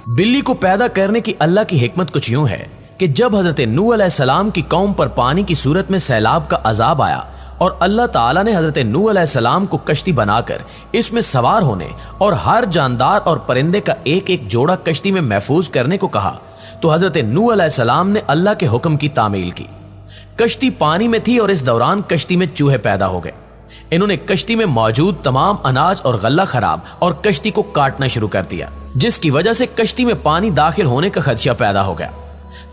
بلی کو پیدا کرنے کی اللہ کی حکمت کچھ یوں ہے کہ جب حضرت نوح علیہ السلام کی قوم پر پانی کی صورت میں سیلاب کا عذاب آیا اور اللہ تعالیٰ نے حضرت نوح علیہ السلام کو کشتی بنا کر اس میں سوار ہونے اور ہر جاندار اور پرندے کا ایک ایک جوڑا کشتی میں محفوظ کرنے کو کہا تو حضرت نوح علیہ السلام نے اللہ کے حکم کی تعمیل کی۔ کشتی پانی میں تھی اور اس دوران کشتی میں چوہے پیدا ہو گئے۔ انہوں نے کشتی میں موجود تمام اناج اور غلہ خراب اور کشتی کو کاٹنا شروع کر دیا، جس کی وجہ سے کشتی میں پانی داخل ہونے کا خدشہ پیدا ہو گیا۔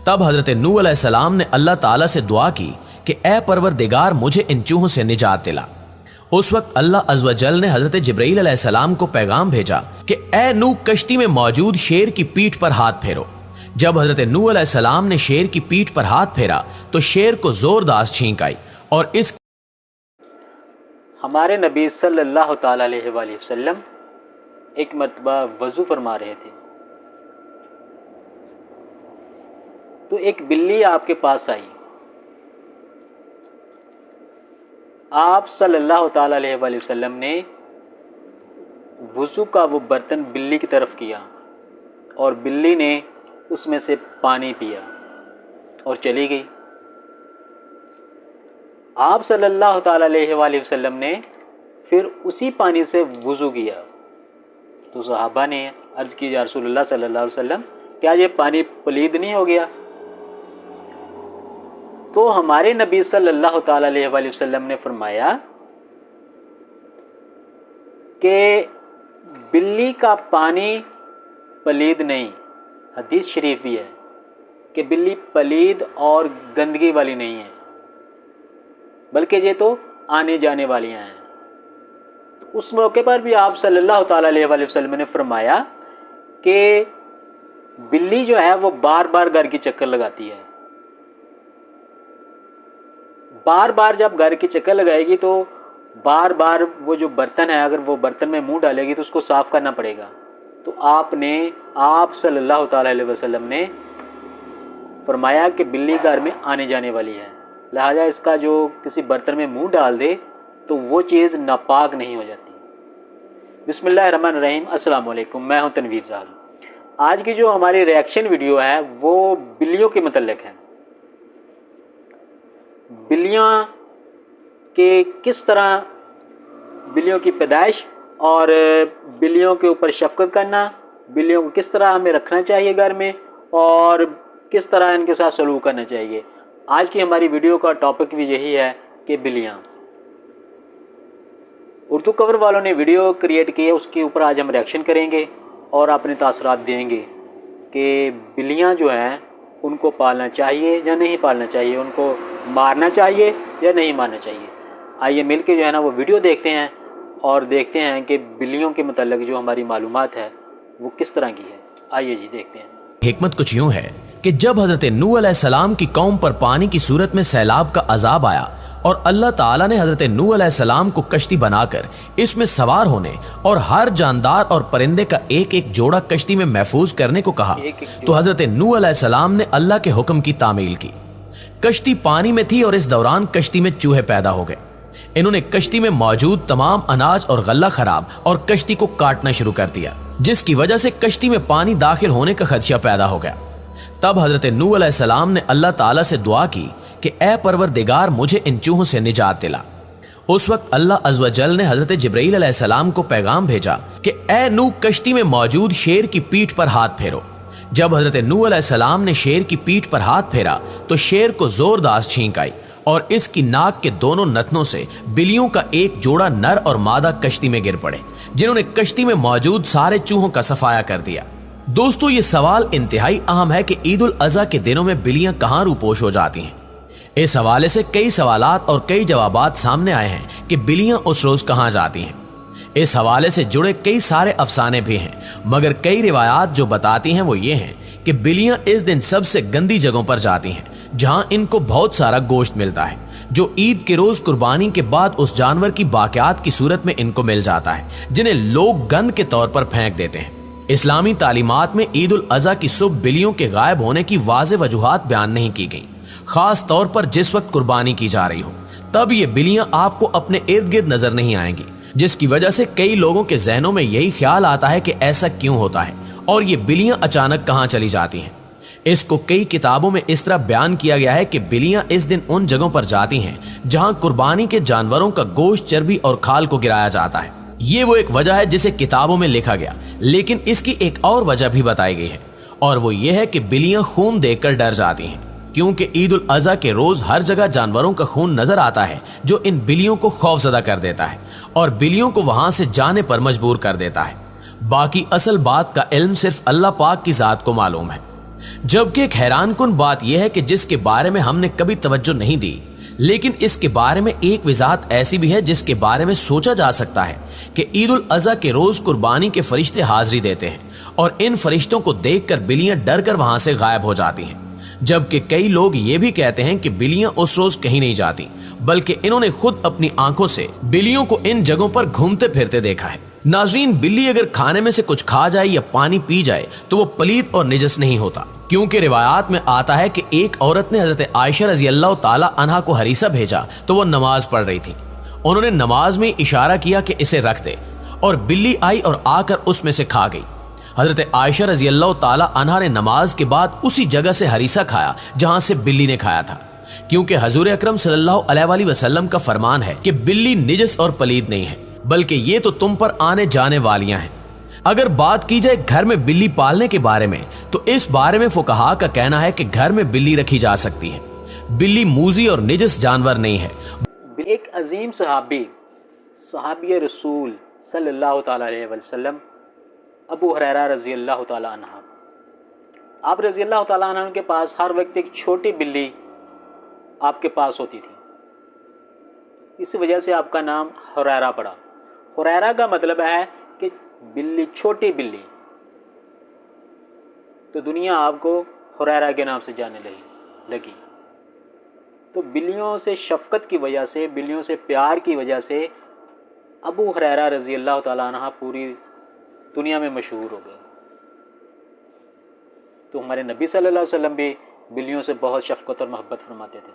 تب حضرت نوح علیہ السلام نے اللہ تعالیٰ سے دعا کی کہ اے پروردگار مجھے ان چوہوں سے نجات دلا۔ اس وقت اللہ عز و جل نے حضرت جبرائیل علیہ السلام کو پیغام بھیجا کہ اے نوح کشتی میں موجود شیر کی پیٹھ پر ہاتھ پھیرو۔ جب حضرت نوح علیہ السلام نے شیر کی پیٹھ پر ہاتھ پھیرا تو شیر کو زوردار چھینک آئی اور اس ہمارے نبی صلی اللہ تعالیٰ علیہ وآلہ وسلم ایک مرتبہ وضو فرما رہے تھے تو ایک بلی آپ کے پاس آئی۔ آپ صلی اللہ تعالیٰ علیہ وآلہ وسلم نے وضو کا وہ برتن بلی کی طرف کیا اور بلی نے اس میں سے پانی پیا اور چلی گئی۔ آپ صلی اللہ تعالیٰ علیہ وآلہ وسلم نے پھر اسی پانی سے وضو کیا تو صحابہ نے عرض کی یا رسول اللہ صلی اللہ علیہ وسلم کیا یہ پانی پلید نہیں ہو گیا؟ تو ہمارے نبی صلی اللہ تعالیٰ علیہ وآلہ وسلم نے فرمایا کہ بلی کا پانی پلید نہیں، حدیث شریف بھی ہے کہ بلی پلید اور گندگی والی نہیں ہے بلکہ یہ تو آنے جانے والیاں ہیں۔ تو اس موقع پر بھی آپ صلی اللہ تعالیٰ علیہ وآلہ وسلم نے فرمایا کہ بلی جو ہے وہ بار بار گھر کی چکر لگاتی ہے، بار بار جب گھر کی چکر لگائے گی تو بار بار وہ جو برتن ہے اگر وہ برتن میں منہ ڈالے گی تو اس کو صاف کرنا پڑے گا۔ تو آپ صلی اللہ تعالیٰ علیہ وسلم نے فرمایا کہ بلی گھر میں آنے جانے والی ہے، لہٰذا اس کا جو کسی برتن میں منہ ڈال دے تو وہ چیز ناپاک نہیں ہو جاتی۔ بسم اللہ الرحمن الرحیم۔ السلام علیکم، میں ہوں تنویر زاد۔ آج کی جو ہماری ریئیکشن ویڈیو ہے وہ بلیوں کے متعلق ہے۔ بلیاں کے کس طرح بلیوں کی پیدائش اور بلیوں کے اوپر شفقت کرنا، بلیوں کو کس طرح ہمیں رکھنا چاہیے گھر میں اور کس طرح ان کے ساتھ سلوک کرنا چاہیے۔ آج کی ہماری ویڈیو کا ٹاپک بھی یہی ہے کہ بلیاں۔ اردو کور والوں نے ویڈیو کریٹ کی ہے، اس کے اوپر آج ہم ریئیکشن کریں گے اور اپنے تاثرات دیں گے کہ بلیاں جو ہیں ان کو پالنا چاہیے یا نہیں پالنا چاہیے، ان کو مارنا چاہیے یا نہیں مارنا چاہیے۔ آئیے مل کے جو ہے نا وہ ویڈیو دیکھتے ہیں اور دیکھتے ہیں کہ بلیوں کے متعلق جو ہماری معلومات ہے وہ کس طرح کی ہے۔ آئیے جی دیکھتے ہیں۔ حکمت کچھ یوں ہے کہ جب حضرت نوح علیہ السلام کی قوم پر پانی کی صورت میں سیلاب کا عذاب آیا اور اللہ تعالیٰ نے حضرت نوح علیہ السلام کو کشتی بنا کر اس میں سوار ہونے اور ہر جاندار اور پرندے کا ایک ایک جوڑا کشتی میں محفوظ کرنے کو کہا تو حضرت نوح علیہ السلام نے اللہ کے حکم کی تعمیل کی۔ کشتی پانی میں تھی اور اس دوران کشتی میں چوہے پیدا ہو گئے۔ انہوں نے کشتی میں موجود تمام اناج اور غلہ خراب اور کشتی کو کاٹنا شروع کر دیا، جس کی وجہ سے کشتی میں پانی داخل ہونے کا خدشہ پیدا ہو گیا۔ تب حضرت نوح علیہ السلام نے اللہ تعالیٰ سے دعا کی کہ اے پروردگار مجھے ان چوہوں سے نجات دلا۔ اس وقت اللہ عز و جل نے حضرت جبرائیل علیہ السلام کو پیغام بھیجا کہ اے نوح کشتی میں موجود شیر کی پیٹھ پر ہاتھ پھیرو۔ جب حضرت نوح علیہ السلام نے شیر کی پیٹھ پر ہاتھ پھیرا تو شیر کو زوردار چھینک آئی اور اس کی ناک کے دونوں نتنوں سے بلیوں کا ایک جوڑا نر اور مادہ کشتی میں گر پڑے، جنہوں نے کشتی میں موجود سارے چوہوں کا صفایا کر دیا۔ دوستو یہ سوال انتہائی اہم ہے کہ عید الاضحیٰ کے دنوں میں بلیاں کہاں روپوش ہو جاتی ہیں۔ اس حوالے سے کئی سوالات اور کئی جوابات سامنے آئے ہیں کہ بلیاں اس روز کہاں جاتی ہیں۔ اس حوالے سے جڑے کئی سارے افسانے بھی ہیں، مگر کئی روایات جو بتاتی ہیں وہ یہ ہیں کہ بلیاں اس دن سب سے گندی جگہوں پر جاتی ہیں جہاں ان کو بہت سارا گوشت ملتا ہے، جو عید کے روز قربانی کے بعد اس جانور کی باقیات کی صورت میں ان کو مل جاتا ہے، جنہیں لوگ گند کے طور پر پھینک دیتے ہیں۔ اسلامی تعلیمات میں عید الاضحیٰ کی صبح بلیوں کے غائب ہونے کی واضح وجوہات بیان نہیں کی گئی، خاص طور پر جس وقت قربانی کی جا رہی ہو، تب یہ بلیاں آپ کو اپنے ارد گرد نظر نہیں آئیں گی، جس کی وجہ سے کئی لوگوں کے ذہنوں میں یہی خیال آتا ہے کہ ایسا کیوں ہوتا ہے اور یہ بلیاں اچانک کہاں چلی جاتی ہیں؟ اس کو کئی کتابوں میں اس طرح بیان کیا گیا ہے کہ بلیاں اس دن ان جگہوں پر جاتی ہیں جہاں قربانی کے جانوروں کا گوشت، چربی اور کھال کو گرایا جاتا ہے۔ یہ وہ ایک وجہ ہے جسے کتابوں میں لکھا گیا، لیکن اس کی ایک اور وجہ بھی بتائی گئی ہے، اور وہ یہ ہے کہ بلیاں خون دیکھ کر ڈر جاتی ہیں، کیونکہ عید الاضحیٰ کے روز ہر جگہ جانوروں کا خون نظر آتا ہے جو ان بلیوں کو خوفزدہ کر دیتا ہے اور بلیوں کو وہاں سے جانے پر مجبور کر دیتا ہے۔ باقی اصل بات کا علم صرف اللہ پاک کی ذات کو معلوم ہے۔ جبکہ ایک حیران کن بات یہ ہے کہ جس کے بارے میں ہم نے کبھی توجہ نہیں دی، لیکن اس کے بارے میں ایک وضاحت ایسی بھی ہے جس کے بارے میں سوچا جا سکتا ہے کہ عید الاضحیٰ کے روز قربانی کے فرشتے حاضری دیتے ہیں اور ان فرشتوں کو دیکھ کر بلیاں ڈر کر وہاں سے غائب ہو جاتی ہیں، جبکہ کئی لوگ یہ بھی کہتے ہیں کہ بلیاں اس روز کہیں نہیں جاتی، بلکہ انہوں نے خود اپنی آنکھوں سے بلیوں کو ان جگہوں پر گھومتے پھرتے دیکھا ہے۔ ناظرین، بلی اگر کھانے میں سے کچھ کھا جائے یا پانی پی جائے تو وہ پلید اور نجس نہیں ہوتا، کیونکہ روایات میں آتا ہے کہ ایک عورت نے حضرت عائشہ رضی اللہ تعالی عنہا کو ہریسہ بھیجا تو وہ نماز پڑھ رہی تھی۔ انہوں نے نماز میں اشارہ کیا کہ اسے رکھ دے، اور بلی آئی اور آ کر اس میں سے کھا گئی۔ حضرت عائشہ رضی اللہ تعالی عنہا نے نماز کے بعد اسی جگہ سے ہریسہ کھایا جہاں سے بلی نے کھایا تھا، کیونکہ حضور اکرم صلی اللہ علیہ وآلہ وسلم کا فرمان ہے کہ بلی نجس اور پلید نہیں ہے، بلکہ یہ تو تم پر آنے جانے والیاں ہیں۔ اگر بات کی جائے گھر میں بلی پالنے کے بارے میں تو اس بارے میں فقہا کا کہنا ہے کہ گھر میں بلی رکھی جا سکتی ہے۔ بلی موذی اور نجس جانور نہیں ہے۔ ایک عظیم صحابی رسول صلی اللہ تعالی علیہ وسلم ابو ہریرہ رضی اللہ تعالی عنہ، آپ رضی اللہ تعالی عنہ کے پاس ہر وقت ایک چھوٹی بلی آپ کے پاس ہوتی تھی، اس وجہ سے آپ کا نام ہریرہ پڑا۔ ہریرہ کا مطلب ہے کہ بلی، چھوٹی بلی، تو دنیا آپ کو ہریرہ کے نام سے جانے لگی۔ تو بلیوں سے شفقت کی وجہ سے، بلیوں سے پیار کی وجہ سے ابو ہریرہ رضی اللہ تعالیٰ عنہ پوری دنیا میں مشہور ہو گئے۔ تو ہمارے نبی صلی اللہ علیہ وسلم بھی بلیوں سے بہت شفقت اور محبت فرماتے تھے۔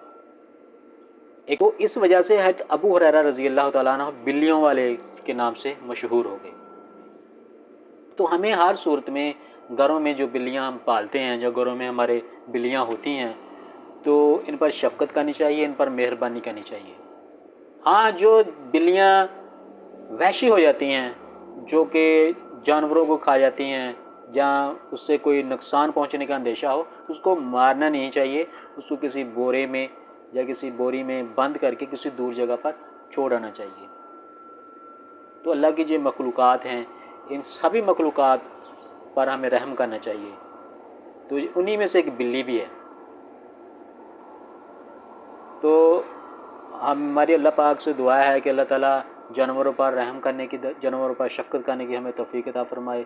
ایک تو اس وجہ سے حضرت ابو ہریرہ رضی اللہ تعالیٰ عنہ بلیوں والے کے نام سے مشہور ہو گئے۔ تو ہمیں ہر صورت میں گھروں میں جو بلیاں ہم پالتے ہیں، جو گھروں میں ہمارے بلیاں ہوتی ہیں، تو ان پر شفقت کرنی چاہیے، ان پر مہربانی کرنی چاہیے۔ ہاں، جو بلیاں وحشی ہو جاتی ہیں، جو کہ جانوروں کو کھا جاتی ہیں، جہاں اس سے کوئی نقصان پہنچنے کا اندیشہ ہو، اس کو مارنا نہیں چاہیے، اس کو کسی بورے میں یا کسی بوری میں بند کر کے کسی دور جگہ پر چھوڑ آنا چاہیے۔ تو اللہ کی جو مخلوقات ہیں، ان سبھی مخلوقات پر ہمیں رحم کرنا چاہیے، تو انہی میں سے ایک بلی بھی ہے۔ تو ہماری اللہ پاک سے دعا ہے کہ اللہ تعالیٰ جانوروں پر رحم کرنے کی، جانوروں پر شفقت کرنے کی ہمیں توفیق عطا فرمائے،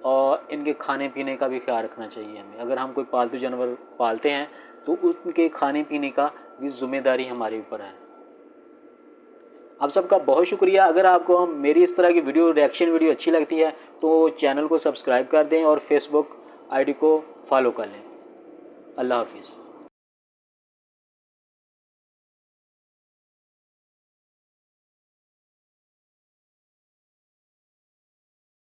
اور ان کے کھانے پینے کا بھی خیال رکھنا چاہیے ہمیں۔ اگر ہم کوئی پالتو جانور پالتے ہیں تو ان کے کھانے پینے کا بھی ذمہ داری ہمارے اوپر ہے۔ آپ سب کا بہت شکریہ۔ اگر آپ کو میری اس طرح کی ویڈیو، ریئیکشن ویڈیو اچھی لگتی ہے تو چینل کو سبسکرائب کر دیں اور فیس بک آئی ڈی کو فالو کر لیں۔ اللہ حافظ۔